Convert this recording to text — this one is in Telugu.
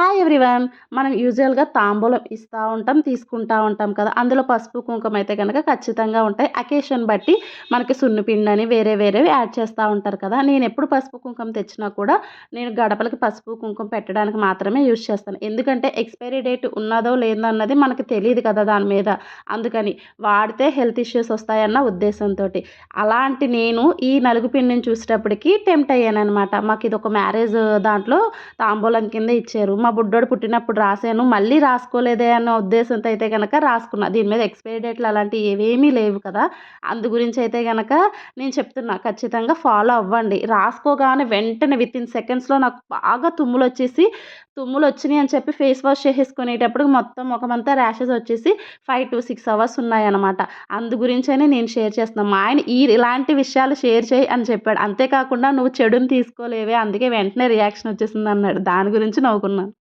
Hi everyone. మనం యూజువల్‌గా తాంబూలం ఇస్తా ఉంటాం, తీసుకుంటా ఉంటాం కదా! అందులో పసుపు, కుంకుమ అయితే గనక ఖచ్చితంగా ఉంటాయి. అకేషన్ బట్టి మనకి సున్నిపిండని వేరే వేరేవి యాడ్ చేస్తా ఉంటారు కదా! నేనెప్పుడు పసుపు, కుంకుమ తెచ్చినా కూడా నేను గడపలకి పసుపు, కుంకుమ పెట్టడానికి మాత్రమే యూజ్ చేస్తాను. ఎందుకంటే ఎక్స్‌పైరీ డేట్ ఉన్నదో లేదో అన్నది మనకు తెలీదు కదా దాని మీద. అందుకని వాడితే హెల్త్ ఇష్యూస్ వస్తాయన్న ఉద్దేశంతోటి. అలాంటి నేను ఈ నలుగు పిండిని చూసేటప్పటికి టెంప్ట్ అయ్యాననమాట. మాకిదొక మ్యారేజ్ దాంట్లో తాంబూలం కింద ఇచ్చారు. మా బుడ్డోడు పుట్టినప్పుడు రాసాను. మళ్ళీ రాసుకోలేదే అన్న ఉద్దేశంతో అయితే గనక రాసుకున్నా. దీని మీద ఎక్స్‌పైరీ డేట్‌లు అలాంటివి ఏవేమీ లేవు కదా! అందు గురించి అయితే గనక నేను చెప్తున్నా ఖచ్చితంగా ఫాలో అవ్వండి. రాసుకోగానే వెంటనే వితిన్ సెకండ్స్‌లో నాకు బాగా తుమ్ములొచ్చినియి అని చెప్పి ఫేస్ వాష్ చేసేసుకునేటప్పటికి మొత్తం మొఖమంతా ర్యాషెస్ వచ్చేసి 5-6 అవర్స్ ఉన్నాయన్నమాట. అందు గురించనే నేను షేర్ చేస్తున్నా. మా ఆయన ఇలాంటి విషయాలు షేర్ చెయి అని చెప్పాడు. అంతే కాకుండా నువ్వు చెడుని తీసుకోలేవే అందుకే వెంటనే రియాక్షన్ వచ్చేసిందన్నాడు. దాని గురించి నవ్వుకున్నాను.